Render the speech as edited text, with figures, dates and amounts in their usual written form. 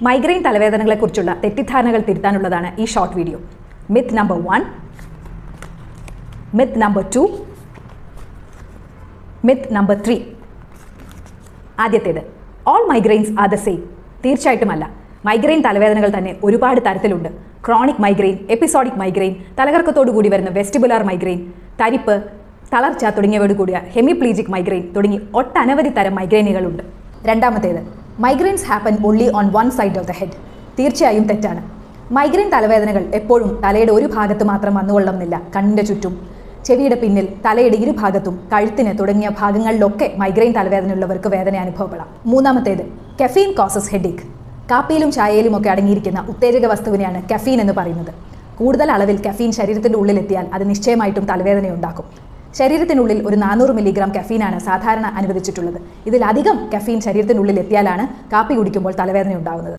Migraine തലവേദനകളെക്കുറിച്ചുള്ള തെറ്റിദ്ധാരണകൾ തിരുത്താനുള്ളതാണ് ഈ short video. Myth number 1, myth number 2, myth number 3. ആദ്യത്തേത്, all migraines are the same. തീർച്ചയായിട്ടുമല്ല. മൈഗ്രെയിൻ തലവേദനകൾ തന്നെ ഒരുപാട് തരത്തിലുണ്ട്. ക്രോണിക് മൈഗ്രെയിൻ, എപ്പിസോഡിക് മൈഗ്രെയിൻ, തലകറക്കത്തോടു കൂടി വരുന്ന വെസ്റ്റിബുലാർ മൈഗ്രെയിൻ, തരിപ്പ്, തളർച്ച തുടങ്ങിയവയോട് കൂടിയ ഹെമിപ്ലീജിക് മൈഗ്രെയിൻ തുടങ്ങി ഒട്ടനവധി തരം മൈഗ്രെയിനുകളുണ്ട്. രണ്ടാമത്തേത്, migraines happen only on one side of the head. തീർച്ചയായും തെറ്റാണ്. മൈഗ്രെയിൻ തലവേദനകൾ എപ്പോഴും തലയുടെ ഒരു ഭാഗത്ത് മാത്രം വന്നുകൊള്ളുന്നില്ല. കണ്ണിൻ്റെ ചുറ്റും, ചെവിയുടെ പിന്നിൽ, തലയുടെ ഇരുഭാഗത്തും, കഴുത്തിന് തുടങ്ങിയ ഭാഗങ്ങളിലൊക്കെ മൈഗ്രെയിൻ തലവേദനയുള്ളവർക്ക് വേദന അനുഭവപ്പെടാം. മൂന്നാമത്തേത്, കെഫീൻ കോസസ് ഹെഡേക്ക്. കാപ്പിയിലും ചായയിലും ഒക്കെ അടങ്ങിയിരിക്കുന്ന ഉത്തേജക വസ്തുവിനെയാണ് കെഫീൻ എന്ന് പറയുന്നത്. കൂടുതൽ അളവിൽ കെഫീൻ ശരീരത്തിൻ്റെ ഉള്ളിലെത്തിയാൽ അത് നിശ്ചയമായിട്ടും തലവേദനയുണ്ടാക്കും. ശരീരത്തിനുള്ളിൽ ഒരു 400 മില്ലിഗ്രാം കെഫീനാണ് സാധാരണ അനുവദിച്ചിട്ടുള്ളത്. ഇതിലധികം കെഫീൻ ശരീരത്തിനുള്ളിൽ എത്തിയാലാണ് കാപ്പി കുടിക്കുമ്പോൾ തലവേദന ഉണ്ടാകുന്നത്.